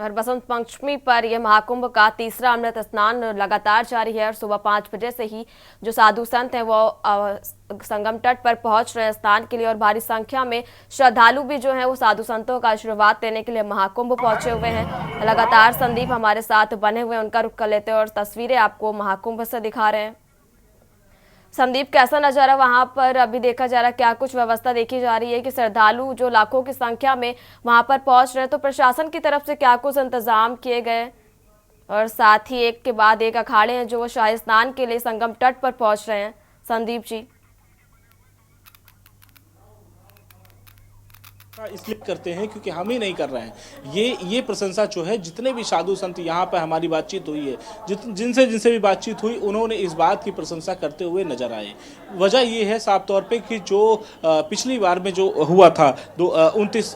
और बसंत पंचमी पर यह महाकुंभ का तीसरा अमृत स्नान लगातार जारी है और सुबह 5 बजे से ही जो साधु संत हैं वो संगम तट पर पहुंच रहे हैं स्नान के लिए और भारी संख्या में श्रद्धालु भी जो हैं वो साधु संतों का आशीर्वाद लेने के लिए महाकुंभ पहुंचे हुए हैं। लगातार संदीप हमारे साथ बने हुए हैं, उनका रुख कर लेते हैं और तस्वीरें आपको महाकुंभ से दिखा रहे हैं। संदीप, कैसा नजारा वहां पर अभी देखा जा रहा है? क्या कुछ व्यवस्था देखी जा रही है कि श्रद्धालु जो लाखों की संख्या में वहां पर पहुंच रहे हैं, तो प्रशासन की तरफ से क्या कुछ इंतजाम किए गए? और साथ ही एक के बाद एक अखाड़े हैं जो वो शाही स्नान के लिए संगम तट पर पहुंच रहे हैं। संदीप जी, इसलिए करते हैं क्योंकि हम ही नहीं कर रहे हैं। ये प्रशंसा जो है, जितने भी साधु संत यहाँ पर हमारी बातचीत हुई है, जिनसे जिनसे भी बातचीत हुई, उन्होंने इस बात की प्रशंसा करते हुए नजर आए। वजह ये है साफ तौर पे कि जो पिछली बार में जो हुआ था 29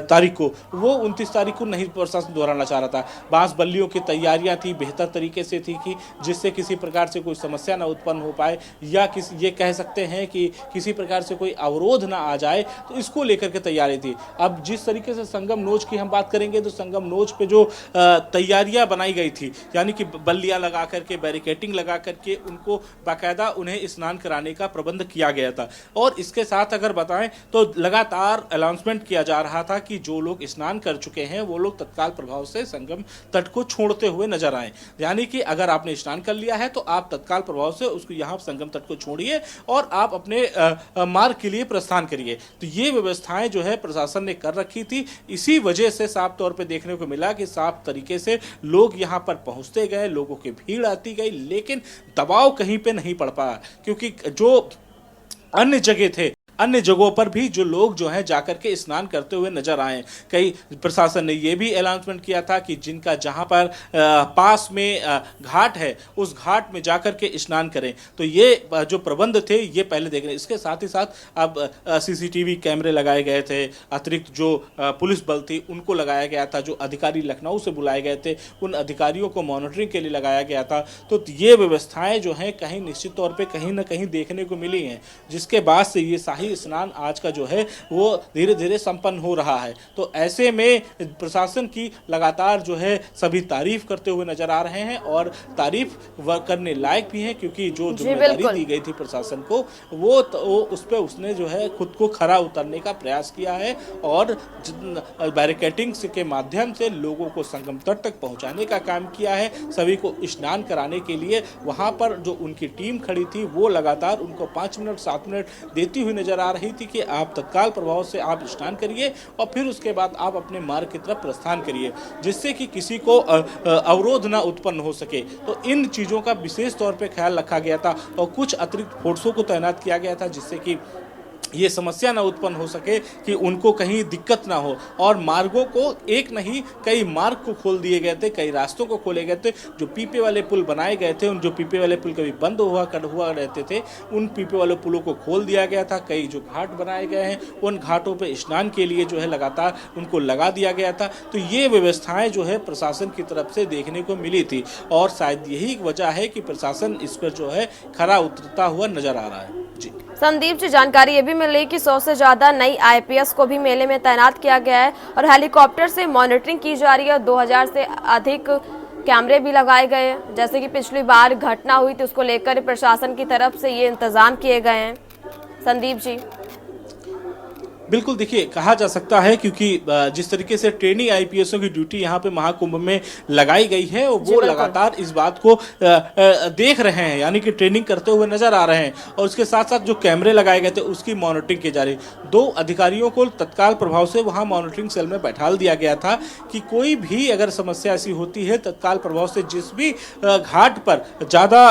तारीख को, वो 29 तारीख को नहीं प्रशासन दोहराना चाह रहा था। बांस बल्लियों की तैयारियां थी, बेहतर तरीके से थी कि जिससे किसी प्रकार से कोई समस्या ना उत्पन्न हो पाए, या ये कह सकते हैं कि किसी प्रकार से कोई अवरोध ना आ जाए, तो इसको लेकर के तैयारी थी। अब जिस तरीके से संगम नोच की हम बात करेंगे, तो संगम नोच पे जो तैयारियां बनाई गई थी, यानी कि बल्लियां लगा करके, बैरिकेटिंग लगा करके उनको बाकायदा उन्हें स्नान कराने का प्रबंध किया गया था। और इसके साथ अगर बताएं तो लगातार अनाउंसमेंट किया जा रहा था कि जो लोग स्नान कर चुके हैं वो लोग तत्काल प्रभाव से संगम तट को छोड़ते हुए नजर आए। यानी कि अगर आपने स्नान कर लिया है तो आप तत्काल प्रभाव से उसको यहाँ संगम तट को छोड़िए और आप अपने मार्ग के लिए प्रस्थान करिए। तो ये व्यवस्थाएं जो है प्रशासन ने कर रखी थी। इसी वजह से साफ तौर पे देखने को मिला कि साफ तरीके से लोग यहां पर पहुंचते गए, लोगों की भीड़ आती गई, लेकिन दबाव कहीं पे नहीं पड़ पाया, क्योंकि जो अन्य जगह थे, अन्य जगहों पर भी जो लोग जो हैं जाकर के स्नान करते हुए नजर आए। कई प्रशासन ने यह भी अनाउंसमेंट किया था कि जिनका जहां पर पास में घाट है, उस घाट में जाकर के स्नान करें। तो ये जो प्रबंध थे ये पहले देख रहे। इसके साथ ही साथ अब सीसीटीवी कैमरे लगाए गए थे, अतिरिक्त जो पुलिस बल थी उनको लगाया गया था, जो अधिकारी लखनऊ से बुलाए गए थे उन अधिकारियों को मॉनिटरिंग के लिए लगाया गया था। तो ये व्यवस्थाएं जो हैं कहीं निश्चित तौर पर कहीं ना कहीं देखने को मिली हैं, जिसके बाद से ये शाही स्नान आज का जो है वो धीरे धीरे संपन्न हो रहा है। तो ऐसे में प्रशासन की लगातार जो है सभी तारीफ करते हुए नजर आ रहे हैं और तारीफ करने लायक भी हैं, क्योंकि जो जिम्मेदारी दी गई थी प्रशासन को वो उस पर उसने जो है खुद को खरा उतरने का प्रयास किया है और बैरिकेटिंग के माध्यम से लोगों को संगम तट तक पहुंचाने का काम किया है। सभी को स्नान कराने के लिए वहां पर जो उनकी टीम खड़ी थी वो लगातार उनको 5 मिनट 7 मिनट देती हुई नजर आ रही थी कि आप तत्काल प्रभाव से आप स्नान करिए और फिर उसके बाद आप अपने मार्ग की तरफ प्रस्थान करिए, जिससे कि किसी को अवरोध ना उत्पन्न हो सके। तो इन चीज़ों का विशेष तौर पे ख्याल रखा गया था और कुछ अतिरिक्त फोर्सों को तैनात किया गया था, जिससे कि ये समस्या ना उत्पन्न हो सके कि उनको कहीं दिक्कत ना हो। और मार्गों को एक नहीं कई मार्ग को खोल दिए गए थे, कई रास्तों को खोले गए थे। जो पीपे वाले पुल बनाए गए थे, उन जो पीपे वाले पुल कभी बंद हुआ रहते थे, उन पीपे वाले पुलों को खोल दिया गया था। कई जो घाट बनाए गए हैं उन घाटों पर स्नान के लिए जो है लगातार उनको लगा दिया गया था। तो ये व्यवस्थाएं जो है प्रशासन की तरफ से देखने को मिली थी और शायद यही वजह है कि प्रशासन इस पर जो है खरा उतरता हुआ नजर आ रहा है। जी संदीप जी, जानकारी ये भी मिल रही कि 100 से ज्यादा नई आईपीएस को भी मेले में तैनात किया गया है और हेलीकॉप्टर से मॉनिटरिंग की जा रही है। 2000 से अधिक कैमरे भी लगाए गए हैं। जैसे कि पिछली बार घटना हुई थी, उसको लेकर प्रशासन की तरफ से ये इंतजाम किए गए हैं। संदीप जी, बिल्कुल, देखिए कहा जा सकता है क्योंकि जिस तरीके से ट्रेनिंग आईपीएसओं की ड्यूटी यहाँ पे महाकुंभ में लगाई गई है वो लगातार इस बात को देख रहे हैं, यानी कि ट्रेनिंग करते हुए नजर आ रहे हैं। और उसके साथ साथ जो कैमरे लगाए गए थे उसकी मॉनिटरिंग की जा रही। 2 अधिकारियों को तत्काल प्रभाव से वहाँ मॉनिटरिंग सेल में बैठाल दिया गया था कि कोई भी अगर समस्या ऐसी होती है तत्काल प्रभाव से जिस भी घाट पर ज़्यादा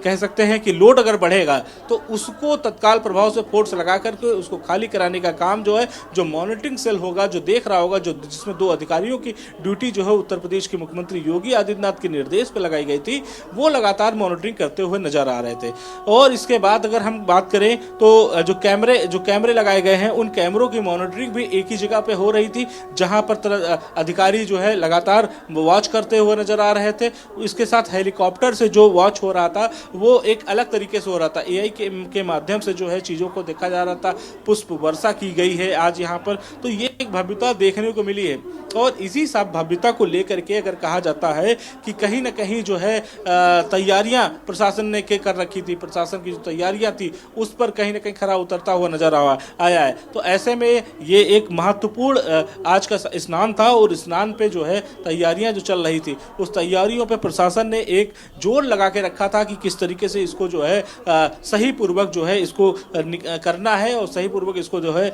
कह सकते हैं कि लोड अगर बढ़ेगा तो उसको तत्काल प्रभाव से फोर्स लगा करके को खाली कराने का काम जो है जो मॉनिटरिंग सेल होगा, जो देख रहा होगा, जो जिसमें 2 अधिकारियों की ड्यूटी जो है उत्तर प्रदेश के मुख्यमंत्री योगी आदित्यनाथ के निर्देश पर लगाई गई थी, वो लगातार मॉनिटरिंग करते हुए नजर आ रहे थे। और इसके बाद अगर हम बात करें तो जो कैमरे लगाए गए हैं उन कैमरों की मॉनिटरिंग भी एक ही जगह पे हो रही थी, जहां पर अधिकारी जो है लगातार वॉच करते हुए नजर आ रहे थे। इसके साथ हेलीकॉप्टर से जो वॉच हो रहा था वो एक अलग तरीके से हो रहा था, एआई के माध्यम से जो है चीज़ों को देखा जा रहा था। पुष्प वर्षा की गई है आज यहाँ पर। तो ये एक भव्यता देखने को मिली है और इसी सब भव्यता को लेकर के अगर कहा जाता है कि कहीं ना कहीं जो है तैयारियां प्रशासन ने के कर रखी थी, प्रशासन की जो तैयारियां थी उस पर कहीं ना कहीं खरा उतरता हुआ नजर आया है। तो ऐसे में ये एक महत्वपूर्ण आज का स्नान था और स्नान पे जो है तैयारियां जो चल रही थी उस तैयारियों पे प्रशासन ने एक जोर लगा के रखा था कि किस तरीके से इसको जो है सही पूर्वक जो है इसको करना है और सही पूर्वक इसको जो है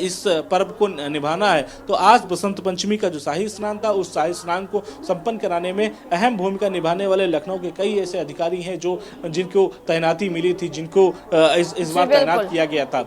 इस पर्व को निभाना है। तो आज बसंत पंचमी का जो शाही स्नान था उस शाही स्नान को संपन्न कराने में अहम भूमिका निभाने वाले लखनऊ के कई ऐसे अधिकारी हैं जो जिनको तैनाती मिली थी, जिनको इस बार तैनात किया गया था।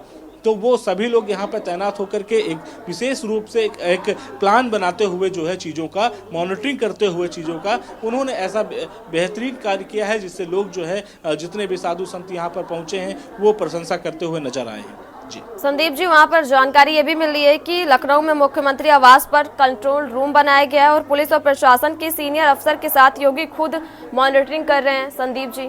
तो वो सभी लोग यहाँ पर तैनात होकर के एक विशेष रूप से एक प्लान बनाते हुए जो है चीज़ों का मॉनिटरिंग करते हुए चीज़ों का उन्होंने ऐसा बेहतरीन कार्य किया है जिससे लोग जो है जितने भी साधु संत यहाँ पर पहुँचे हैं वो प्रशंसा करते हुए नजर आए हैं। जी संदीप जी, वहां पर जानकारी ये भी मिल रही है कि लखनऊ में मुख्यमंत्री आवास पर कंट्रोल रूम बनाया गया है और पुलिस और प्रशासन के सीनियर अफसर के साथ योगी खुद मॉनिटरिंग कर रहे हैं। संदीप जी,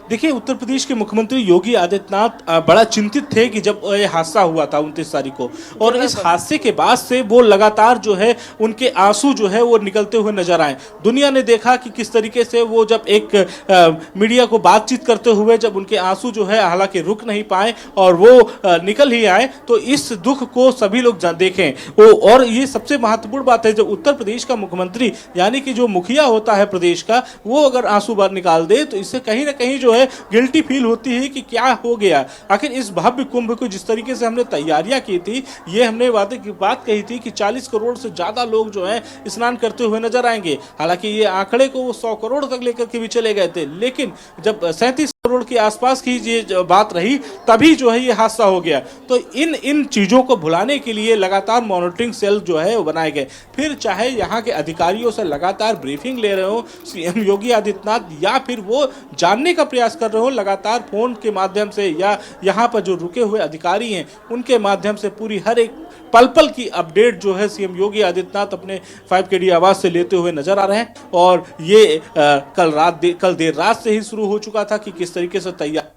देखिए, उत्तर प्रदेश के मुख्यमंत्री योगी आदित्यनाथ बड़ा चिंतित थे कि जब ये हादसा हुआ था 29 तारीख को और इस हादसे के बाद से वो लगातार जो है उनके आंसू जो है वो निकलते हुए नजर आए। दुनिया ने देखा कि किस तरीके से वो जब एक मीडिया को बातचीत करते हुए जब उनके आंसू जो है हालांकि रुक नहीं पाए और वो निकल ही आए, तो इस दुख को सभी लोग देखें वो। और ये सबसे महत्वपूर्ण बात है, जब उत्तर प्रदेश का मुख्यमंत्री यानी कि जो मुखिया होता है प्रदेश का, वो अगर आंसू बाहर निकाल दे तो इससे कहीं ना कहीं जो है गिल्टी फील होती है कि क्या हो गया। आखिर इस भव्य कुंभ को जिस तरीके से हमने तैयारियां की थी, ये हमने वादे की बात कही थी कि 40 करोड़ से ज्यादा लोग जो है स्नान करते हुए नजर आएंगे। हालांकि ये आंकड़े को वो 100 करोड़ तक लेकर के भी चले गए थे, लेकिन जब 37 करोड़ के आसपास की ये बात रही तभी जो है ये हादसा हो गया। तो इन चीजों को भुलाने के लिए लगातार मॉनिटरिंग सेल जो है वो बनाए गए। फिर चाहे यहाँ के अधिकारियों से लगातार ब्रीफिंग ले रहे हो सीएम योगी आदित्यनाथ, या फिर वो जानने का प्रयास कर रहे हो लगातार फोन के माध्यम से, या यहाँ पर जो रुके हुए अधिकारी हैं उनके माध्यम से पूरी हर एक पल पल की अपडेट जो है सीएम योगी आदित्यनाथ अपने 5KD आवास से लेते हुए नजर आ रहे हैं। और ये कल देर रात से ही शुरू हो चुका था कि किस तरीके से तैयार।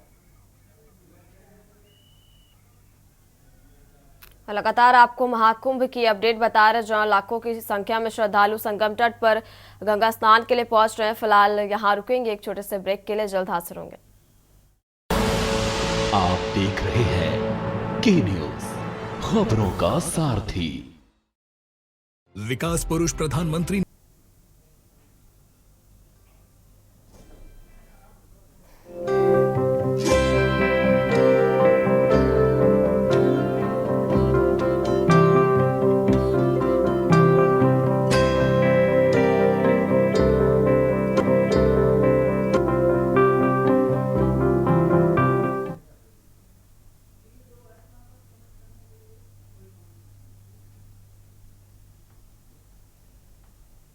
लगातार आपको महाकुंभ की अपडेट बता रहे, जहां लाखों की संख्या में श्रद्धालु संगम तट पर गंगा स्नान के लिए पहुंच रहे हैं। फिलहाल यहां रुकेंगे एक छोटे से ब्रेक के लिए, जल्द हाजिर होंगे। आप देख रहे हैं के न्यूज, खबरों का सारथी। विकास पुरुष प्रधानमंत्री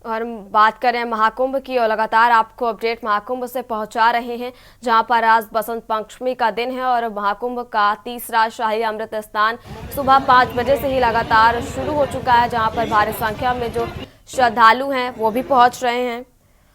और बात करें महाकुंभ की, और लगातार आपको अपडेट महाकुंभ से पहुंचा रहे हैं, जहां पर आज बसंत पंचमी का दिन है और महाकुंभ का तीसरा शाही अमृत स्नान सुबह 5 बजे से ही लगातार शुरू हो चुका है, जहां पर भारी संख्या में जो श्रद्धालु हैं वो भी पहुंच रहे हैं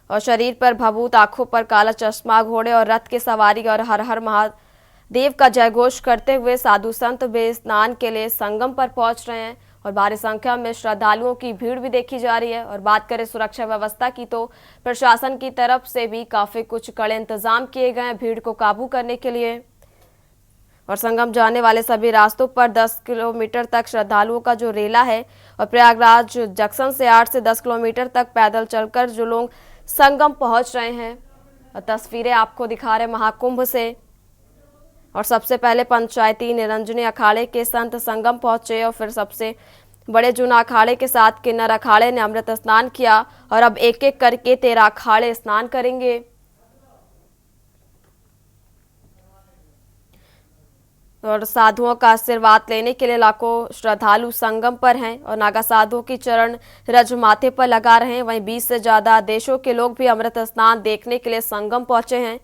और शरीर पर भभूत, आंखों पर काला चश्मा, घोड़े और रथ की सवारी और हर हर महादेव का जयघोष करते हुए साधु संत भी स्नान के लिए संगम पर पहुंच रहे हैं और भारी संख्या में श्रद्धालुओं की भीड़ भी देखी जा रही है। और बात करें सुरक्षा व्यवस्था की, तो प्रशासन की तरफ से भी काफी कुछ कड़े इंतजाम किए गए हैं भीड़ को काबू करने के लिए। और संगम जाने वाले सभी रास्तों पर 10 किलोमीटर तक श्रद्धालुओं का जो रेला है और प्रयागराज जंक्शन से 8 से 10 किलोमीटर तक पैदल चलकर जो लोग संगम पहुंच रहे हैं। और तस्वीरें आपको दिखा रहे महाकुंभ से। और सबसे पहले पंचायती निरंजनी अखाड़े के संत संगम पहुंचे और फिर सबसे बड़े जूना अखाड़े के साथ किन्नर अखाड़े ने अमृत स्नान किया और अब एक एक करके 13 अखाड़े स्नान करेंगे। और साधुओं का आशीर्वाद लेने के लिए लाखों श्रद्धालु संगम पर हैं और नागा साधुओं की चरण रज माथे पर लगा रहे हैं। वहीं 20 से ज्यादा देशों के लोग भी अमृत स्नान देखने के लिए संगम पहुंचे हैं।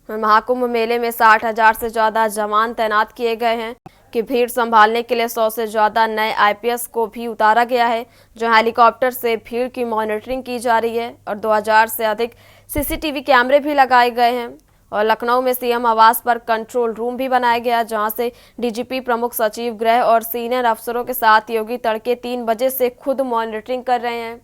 महाकुंभ मेले में 60,000 से ज्यादा जवान तैनात किए गए हैं कि भीड़ संभालने के लिए 100 से ज्यादा नए आईपीएस को भी उतारा गया है, जो हेलीकॉप्टर से भीड़ की मॉनिटरिंग की जा रही है और 2000 से अधिक सीसीटीवी कैमरे भी लगाए गए हैं। और लखनऊ में सीएम आवास पर कंट्रोल रूम भी बनाया गया, जहां से डीजीपी, प्रमुख सचिव गृह और सीनियर अफसरों के साथ योगी तड़के 3 बजे से खुद मॉनिटरिंग कर रहे हैं।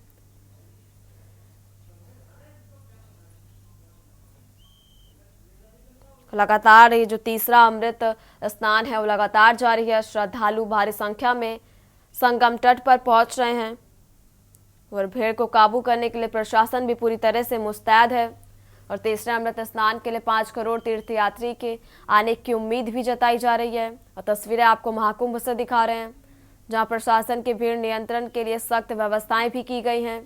लगातार ये जो तीसरा अमृत स्नान है वो लगातार जारी है। श्रद्धालु भारी संख्या में संगम तट पर पहुंच रहे हैं और भीड़ को काबू करने के लिए प्रशासन भी पूरी तरह से मुस्तैद है। और तीसरे अमृत स्नान के लिए 5 करोड़ तीर्थयात्री के आने की उम्मीद भी जताई जा रही है। और तस्वीरें आपको महाकुंभ से दिखा रहे हैं, जहां प्रशासन की भीड़ नियंत्रण के लिए सख्त व्यवस्थाएं भी की गई हैं।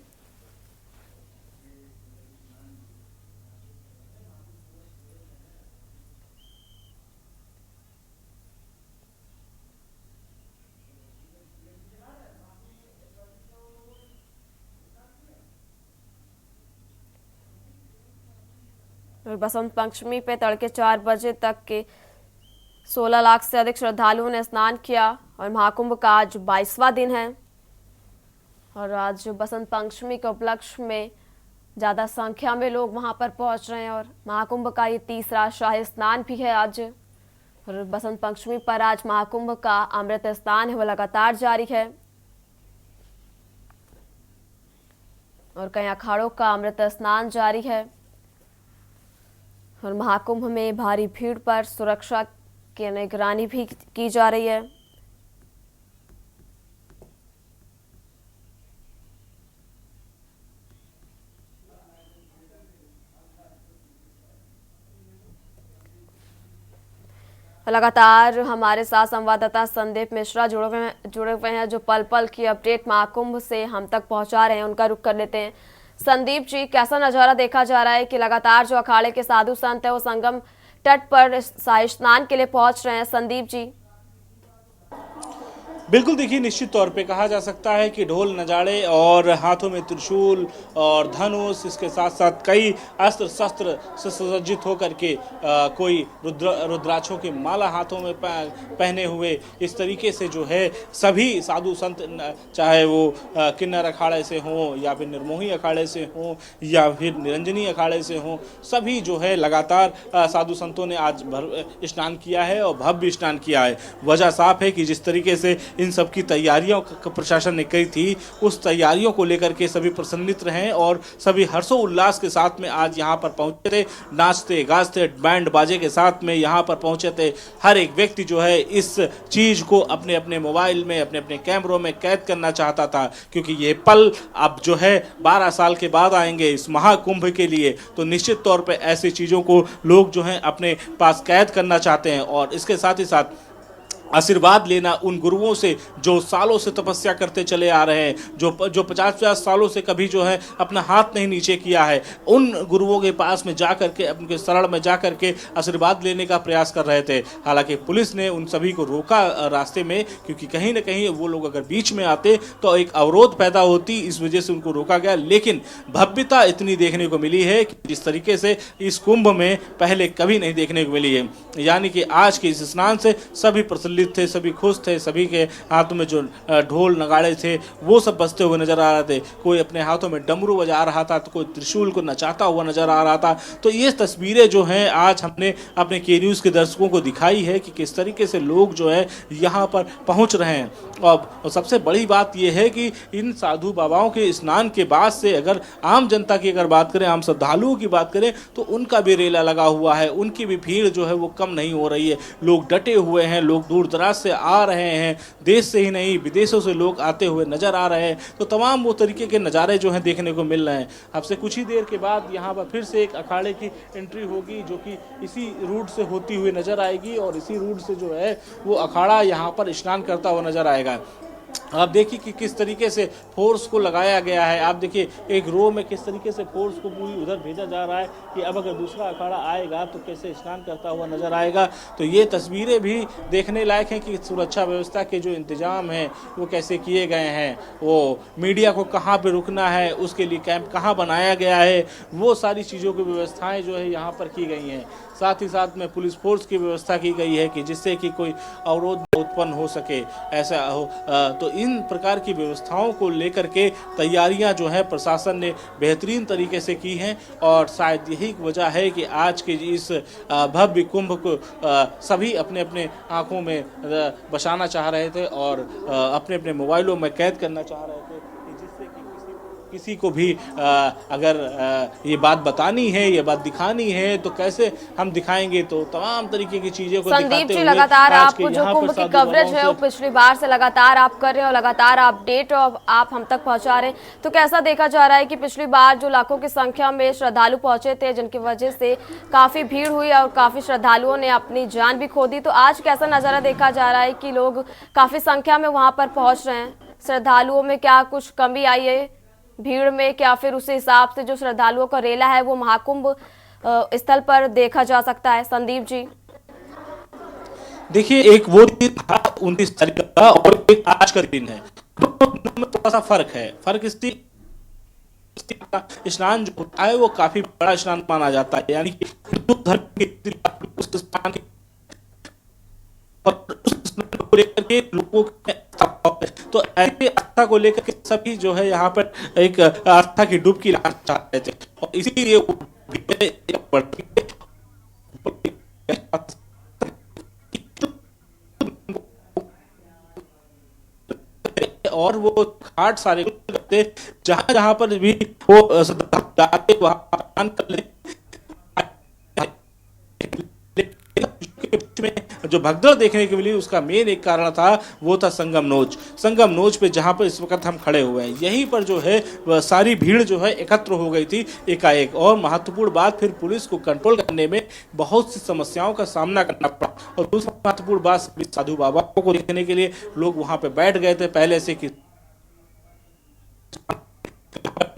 बसंत पंचमी पे तड़के 4 बजे तक के 16 लाख से अधिक श्रद्धालुओं ने स्नान किया और महाकुंभ का आज 22वां दिन है। और आज बसंत पंचमी के उपलक्ष्य में ज़्यादा संख्या में लोग वहां पर पहुंच रहे हैं और महाकुंभ का ये तीसरा शाही स्नान भी है आज। और बसंत पंचमी पर आज महाकुंभ का अमृत स्नान है वो लगातार जारी है और कई अखाड़ों का अमृत स्नान जारी है। और महाकुंभ में भारी भीड़ पर सुरक्षा की निगरानी भी की जा रही है। लगातार हमारे साथ संवाददाता संदीप मिश्रा जुड़े हुए हैं, जो पल पल की अपडेट महाकुंभ से हम तक पहुंचा रहे हैं। उनका रुख कर लेते हैं। संदीप जी, कैसा नजारा देखा जा रहा है कि लगातार जो अखाड़े के साधु संत है वो संगम तट पर शाही स्नान के लिए पहुंच रहे हैं? संदीप जी। बिल्कुल, देखिए, निश्चित तौर पे कहा जा सकता है कि ढोल नजाड़े और हाथों में त्रिशूल और धनुष, इसके साथ साथ कई अस्त्र शस्त्र से सुसज्जित होकर के कोई रुद्राक्षों की माला हाथों में पहने हुए इस तरीके से जो है सभी साधु संत, चाहे वो किन्नर अखाड़े से हों या फिर निर्मोही अखाड़े से हों या फिर निरंजनी अखाड़े से हों, सभी जो है लगातार साधु संतों ने आज स्नान किया है और भव्य स्नान किया है। वजह साफ है कि जिस तरीके से इन सब की तैयारियों प्रशासन ने की थी, उस तैयारियों को लेकर के सभी प्रसन्नित रहे और सभी हर्षोल्लास के साथ में आज यहाँ पर पहुंचे थे। नाचते गाजते बैंड बाजे के साथ में यहाँ पर पहुंचे थे। हर एक व्यक्ति जो है इस चीज को अपने अपने मोबाइल में, अपने अपने कैमरों में कैद करना चाहता था, क्योंकि ये पल अब जो है 12 साल के बाद आएंगे इस महाकुंभ के लिए। तो निश्चित तौर पर ऐसी चीजों को लोग जो है अपने पास कैद करना चाहते हैं और इसके साथ ही साथ आशीर्वाद लेना उन गुरुओं से जो सालों से तपस्या करते चले आ रहे हैं, जो 50-50 सालों से कभी जो है अपना हाथ नहीं नीचे किया है, उन गुरुओं के पास में जा करके, उनके शरण में जा करके आशीर्वाद लेने का प्रयास कर रहे थे। हालांकि पुलिस ने उन सभी को रोका रास्ते में, क्योंकि कहीं ना कहीं वो लोग अगर बीच में आते तो एक अवरोध पैदा होती, इस वजह से उनको रोका गया। लेकिन भव्यता इतनी देखने को मिली है कि जिस तरीके से इस कुंभ में पहले कभी नहीं देखने को मिली है। यानी कि आज के इस स्नान से सभी प्रसन्न थे, सभी खुश थे, सभी के हाथों में जो ढोल नगाड़े थे वो सब बजते हुए नजर आ रहे थे। कोई अपने हाथों में डमरू बजा रहा था, तो कोई त्रिशूल को नचाता हुआ नजर आ रहा था। तो ये तस्वीरें जो हैं आज हमने अपने के न्यूज़ के दर्शकों को दिखाई है कि किस तरीके से लोग जो है यहाँ पर पहुँच रहे हैं। और सबसे बड़ी बात यह है कि इन साधु बाबाओं के स्नान के बाद से अगर आम जनता की अगर बात करें, आम श्रद्धालुओं की बात करें, तो उनका भी रेला लगा हुआ है, उनकी भी भीड़ जो है वो कम नहीं हो रही है। लोग डटे हुए हैं, लोग दूर दराज से आ रहे हैं, देश से ही नहीं विदेशों से लोग आते हुए नजर आ रहे हैं। तो तमाम वो तरीके के नज़ारे जो हैं देखने को मिल रहे हैं। अब से कुछ ही देर के बाद यहाँ पर फिर से एक अखाड़े की एंट्री होगी, जो कि इसी रूट से होती हुई नजर आएगी और इसी रूट से जो है वो अखाड़ा यहाँ पर स्नान करता हुआ नजर आएगा। आप देखिए कि किस तरीके से फोर्स को लगाया गया है। आप देखिए एक रो में किस तरीके से फोर्स को पूरी उधर भेजा जा रहा है कि अब अगर दूसरा अखाड़ा आएगा तो कैसे स्नान करता हुआ नजर आएगा। तो ये तस्वीरें भी देखने लायक हैं कि सुरक्षा व्यवस्था के जो इंतजाम हैं वो कैसे किए गए हैं, वो मीडिया को कहाँ पे रुकना है, उसके लिए कैंप कहाँ बनाया गया है, वो सारी चीज़ों की व्यवस्थाएँ जो है यहाँ पर की गई हैं। साथ ही साथ में पुलिस फोर्स की व्यवस्था की गई है कि जिससे कि कोई अवरोध उत्पन्न हो सके, ऐसा हो। तो इन प्रकार की व्यवस्थाओं को लेकर के तैयारियां जो है प्रशासन ने बेहतरीन तरीके से की हैं और शायद यही वजह है कि आज के इस भव्य कुंभ को सभी अपने अपने आंखों में बसाना चाह रहे थे और अपने अपने मोबाइलों में कैद करना चाह रहे थे कि जिससे कि किसी को भी अगर ये बात बतानी है, ये बात दिखानी है तो कैसे हम दिखाएंगे। तो तमाम तरीके की चीजें को संदीप दिखाते जी, हुए लगातार आज आपको के जो यहाँ कुंभ पर की साधु कवरेज बाबाओं है वो से पिछली बार से लगातार आप कर रहे हो, लगातार अपडेट आप हम तक पहुंचा रहे हैं। तो कैसा देखा जा रहा है कि पिछली बार जो लाखों की संख्या में श्रद्धालु पहुंचे थे जिनकी वजह से काफी भीड़ हुई और काफी श्रद्धालुओं ने अपनी जान भी खो दी, तो आज कैसा नजारा देखा जा रहा है कि लोग काफी संख्या में वहां पर पहुंच रहे हैं? श्रद्धालुओं में क्या कुछ कमी आई है भीड़ में, क्या फिर उस हिसाब से जो श्रद्धालुओं का रेला है वो महाकुंभ स्थल पर देखा जा सकता है? संदीप जी, देखिए एक वो दिन था 29 तारीख का और एक आज का दिन है, दोनों दिनों में थोड़ा सा फर्क है। फर्क स्नान जो होता है वो काफी बड़ा स्नान माना जाता है, यानी कि हिंदू धर्म के उस स्थान के और उस स्नान को लेकर के लोगों के तो ऐसे आस्था को लेकर के सभी जो है यहाँ पर एक आस्था की डुबकी लगाना चाहते थे और इसीलिए और वो घाट सारे जहां जहां पर भी वो वहां स्नान कर ले। में जो भगदड़ देखने के लिए उसका मेन एक कारण था वो था संगम नोच पे जहां पर इस वक्त हम खड़े हुए हैं। यहीं पर जो है वह सारी भीड़ जो है एकत्र हो गई थी एकाएक। और महत्वपूर्ण बात, फिर पुलिस को कंट्रोल करने में बहुत सी समस्याओं का सामना करना पड़ा। और दूसरी महत्वपूर्ण बात, साधु बाबा को देखने के लिए लोग वहां पे बैठ गए थे पहले से कि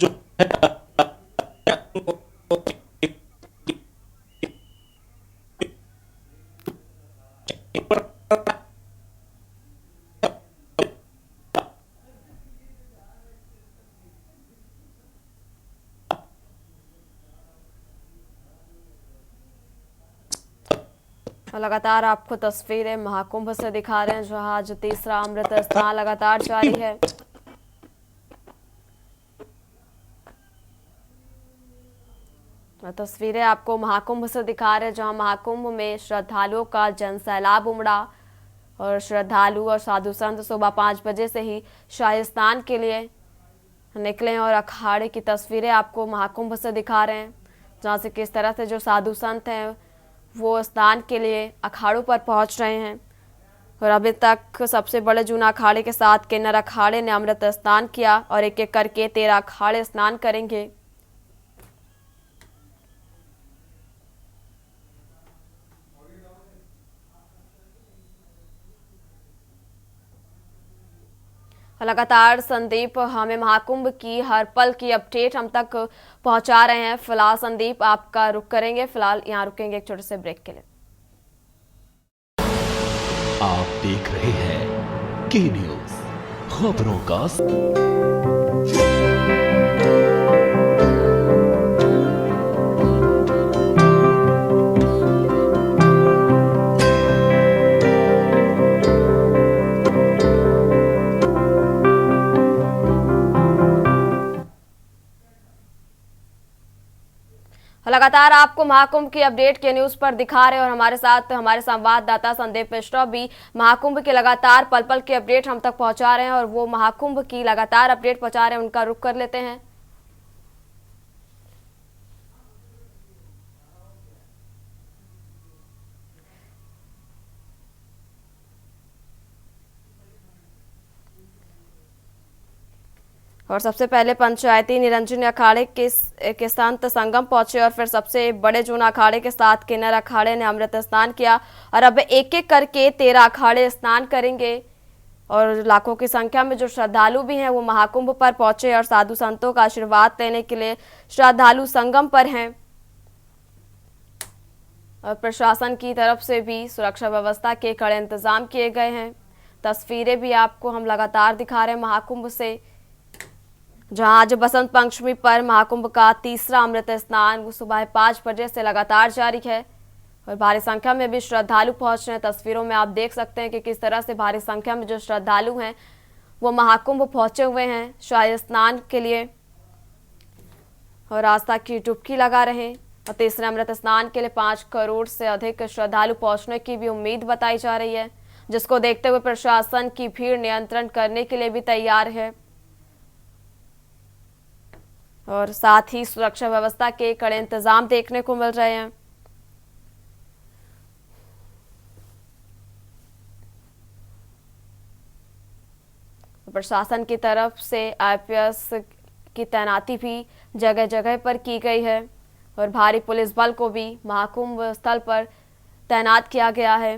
जो लगातार आपको तस्वीरें महाकुंभ से दिखा रहे हैं जहां आज तीसरा अमृत स्नान लगातार जारी है। तस्वीरें आपको महाकुंभ से दिखा रहे हैं जहां महाकुंभ में श्रद्धालुओं का जनसैलाब उमड़ा और श्रद्धालु और साधु संत सुबह 5 बजे से ही शाही स्नान के लिए निकले और अखाड़े की तस्वीरें आपको महाकुंभ से दिखा रहे हैं जहां से किस तरह से जो साधु संत हैं वो स्नान के लिए अखाड़ों पर पहुंच रहे हैं। और अभी तक सबसे बड़े जूना अखाड़े के साथ किन्नर अखाड़े ने अमृत स्नान किया और एक एक करके 13 अखाड़े स्नान करेंगे। लगातार संदीप हमें महाकुंभ की हर पल की अपडेट हम तक पहुंचा रहे हैं। फिलहाल संदीप आपका रुख करेंगे, फिलहाल यहाँ रुकेंगे एक छोटे से ब्रेक के लिए। आप देख रहे हैं के न्यूज, खबरों का लगातार आपको महाकुंभ की अपडेट के न्यूज पर दिखा रहे हैं और हमारे साथ हमारे संवाददाता संदीप मिश्रा भी महाकुंभ के लगातार पल पल की अपडेट हम तक पहुंचा रहे हैं और वो महाकुंभ की लगातार अपडेट पहुंचा रहे हैं। उनका रुख कर लेते हैं। और सबसे पहले पंचायती निरंजन अखाड़े के संत संगम पहुंचे और फिर सबसे बड़े जूना अखाड़े के साथ किन्नर अखाड़े ने अमृत स्नान किया और अब एक एक करके 13 अखाड़े स्नान करेंगे। और लाखों की संख्या में जो श्रद्धालु भी हैं वो महाकुंभ पर पहुंचे और साधु संतों का आशीर्वाद लेने के लिए श्रद्धालु संगम पर हैं। और प्रशासन की तरफ से भी सुरक्षा व्यवस्था के कड़े इंतजाम किए गए हैं। तस्वीरें भी आपको हम लगातार दिखा रहे हैं महाकुंभ से, जहां आज बसंत पंचमी पर महाकुंभ का तीसरा अमृत स्नान सुबह 5 बजे से लगातार जारी है और भारी संख्या में भी श्रद्धालु पहुंच रहे हैं। तस्वीरों में आप देख सकते हैं कि किस तरह से भारी संख्या में जो श्रद्धालु हैं वो महाकुंभ पहुंचे हुए हैं शाही स्नान के लिए और आस्था की डुबकी लगा रहे हैं। और तीसरे अमृत स्नान के लिए 5 करोड़ से अधिक श्रद्धालु पहुंचने की भी उम्मीद बताई जा रही है, जिसको देखते हुए प्रशासन की भीड़ नियंत्रण करने के लिए भी तैयार है और साथ ही सुरक्षा व्यवस्था के कड़े इंतजाम देखने को मिल रहे हैं। प्रशासन की तरफ से आईपीएस की तैनाती भी जगह जगह पर की गई है और भारी पुलिस बल को भी महाकुंभ स्थल पर तैनात किया गया है।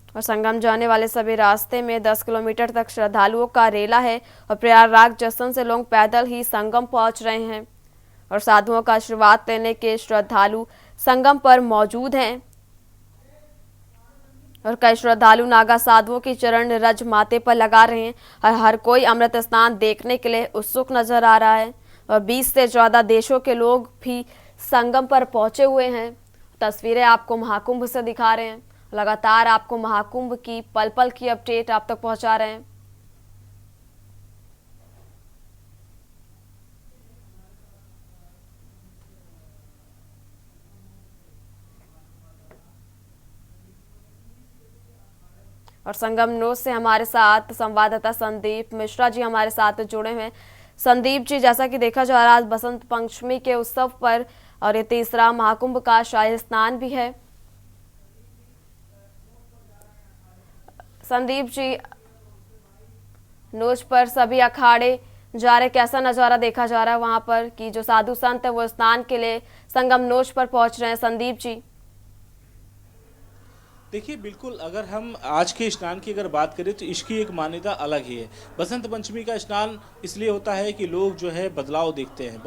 और संगम जाने वाले सभी रास्ते में 10 किलोमीटर तक श्रद्धालुओं का रेला है और प्रयागराज जंक्शन से लोग पैदल ही संगम पहुंच रहे हैं और साधुओं का आशीर्वाद लेने के श्रद्धालु संगम पर मौजूद हैं और कई श्रद्धालु नागा साधुओं की चरण रज माथे पर लगा रहे हैं और हर कोई अमृत स्नान देखने के लिए उत्सुक नजर आ रहा है और 20 से ज्यादा देशों के लोग भी संगम पर पहुंचे हुए हैं। तस्वीरें आपको महाकुंभ से दिखा रहे हैं, लगातार आपको महाकुंभ की पल पल की अपडेट आप तक पहुंचा रहे हैं। और संगम न्यूज से हमारे साथ संवाददाता संदीप मिश्रा जी हमारे साथ जुड़े हैं। संदीप जी, जैसा कि देखा जा रहा है आज बसंत पंचमी के उत्सव पर और ये तीसरा महाकुंभ का शाही स्नान भी है। संदीप जी, न्यूज पर सभी अखाड़े जा रहे, कैसा नजारा देखा जा रहा है वहां पर कि जो साधु संत है वो स्नान के लिए संगम नोज पर पहुंच रहे हैं? संदीप जी, देखिए, बिल्कुल अगर हम आज के स्नान की अगर बात करें तो इसकी एक मान्यता अलग ही है। बसंत पंचमी का स्नान इसलिए होता है कि लोग जो है बदलाव देखते हैं।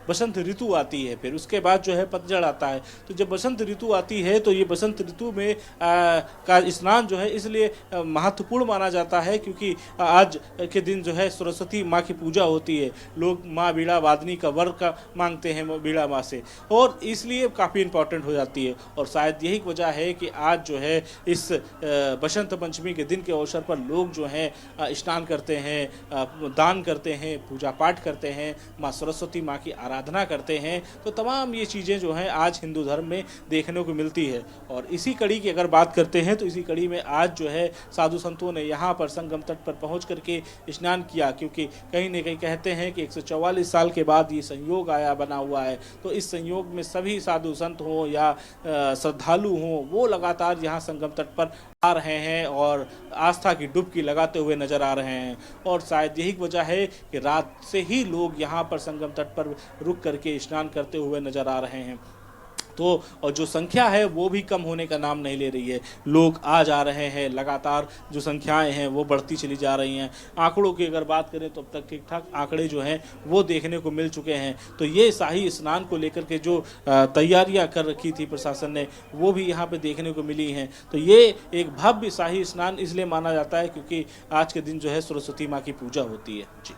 बसंत ऋतु आती है, फिर उसके बाद जो है पतझड़ आता है। तो जब बसंत ऋतु आती है तो ये बसंत ऋतु में का स्नान जो है इसलिए महत्वपूर्ण माना जाता है, क्योंकि आज के दिन जो है सरस्वती माँ की पूजा होती है। लोग माँ बीड़ा वादनी का वर का मांगते हैं बीड़ा माँ से, और इसलिए काफ़ी इम्पोर्टेंट हो जाती है। और शायद यही वजह है कि आज जो है इस बसंत पंचमी के दिन के अवसर पर लोग जो हैं स्नान करते हैं, दान करते हैं, पूजा पाठ करते हैं, माँ सरस्वती माँ की आराधना करते हैं। तो तमाम ये चीज़ें जो हैं आज हिंदू धर्म में देखने को मिलती है। और इसी कड़ी की अगर बात करते हैं तो इसी कड़ी में आज जो है साधु संतों ने यहाँ पर संगम तट पर पहुँच करके स्नान किया, क्योंकि कहीं न कहीं कहते हैं कि 144 साल के बाद ये संयोग आया बना हुआ है। तो इस संयोग में सभी साधु संत हों या श्रद्धालु हों, वो लगातार यहाँ संगम तट पर आ रहे हैं और आस्था की डुबकी लगाते हुए नजर आ रहे हैं। और शायद यही वजह है कि रात से ही लोग यहाँ पर संगम तट पर रुक करके स्नान करते हुए नजर आ रहे हैं। तो और जो संख्या है वो भी कम होने का नाम नहीं ले रही है। लोग आ जा रहे हैं, लगातार जो संख्याएं हैं वो बढ़ती चली जा रही हैं। आंकड़ों की अगर बात करें तो अब तक ठीक ठाक आंकड़े जो हैं वो देखने को मिल चुके हैं। तो ये शाही स्नान को लेकर के जो तैयारियां कर रखी थी प्रशासन ने, वो भी यहाँ पे देखने को मिली हैं। तो ये एक भव्य शाही स्नान इसलिए माना जाता है क्योंकि आज के दिन जो है सरस्वती माँ की पूजा होती है। जी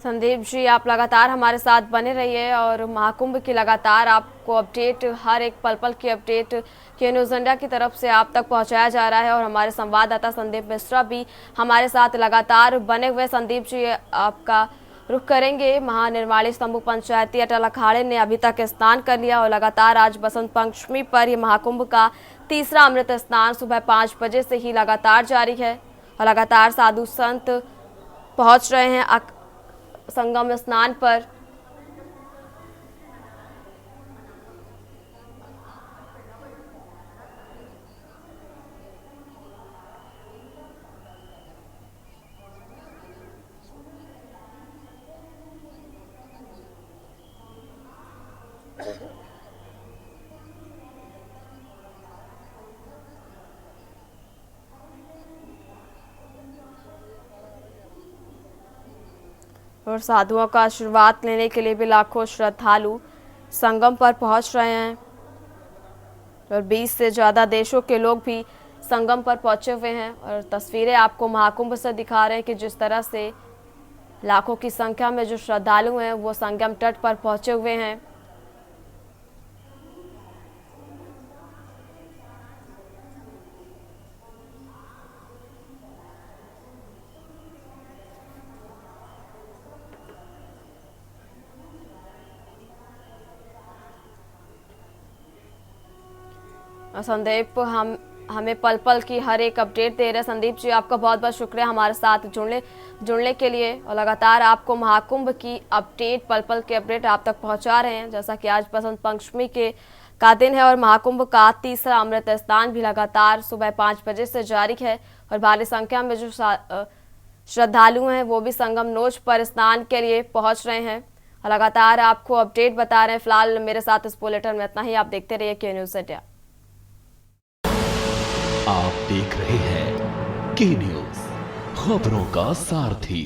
संदीप जी, आप लगातार हमारे साथ बने रहिए और महाकुंभ की लगातार आपको अपडेट, हर एक पल पल की अपडेट के न्यूज़ इंडिया की तरफ से आप तक पहुंचाया जा रहा है और हमारे संवाददाता संदीप मिश्रा भी हमारे साथ लगातार बने हुए। संदीप जी, आपका रुख करेंगे। महानिर्माणी स्तंभ पंचायती अटल अखाड़े ने अभी तक स्नान कर लिया और लगातार आज बसंत पंचमी पर यह महाकुंभ का तीसरा अमृत स्नान सुबह 5 बजे से ही लगातार जारी है और लगातार साधु संत पहुंच रहे हैं संगम स्नान पर। और साधुओं का आशीर्वाद लेने के लिए भी लाखों श्रद्धालु संगम पर पहुंच रहे हैं और 20 से ज़्यादा देशों के लोग भी संगम पर पहुंचे हुए हैं। और तस्वीरें आपको महाकुंभ से दिखा रहे हैं कि जिस तरह से लाखों की संख्या में जो श्रद्धालु हैं वो संगम तट पर पहुंचे हुए हैं। संदीप हमें पल पल की हर एक अपडेट दे रहे हैं। संदीप जी, आपका बहुत बहुत शुक्रिया हमारे साथ जुड़ने के लिए और लगातार आपको महाकुंभ की अपडेट, पल पल की अपडेट आप तक पहुंचा रहे हैं। जैसा कि आज बसंत पंचमी का दिन है और महाकुंभ का तीसरा अमृत स्नान भी लगातार सुबह 5 बजे से जारी है और भारी संख्या में जो श्रद्धालु हैं वो भी संगम नोच पर स्नान के लिए पहुंच रहे हैं और लगातार आपको अपडेट बता रहे हैं। फिलहाल मेरे साथ इस बुलेटिन में इतना ही। आप देखते रहिए के न्यूज़ इंडिया। आप देख रहे हैं के न्यूज़, खबरों का सारथी।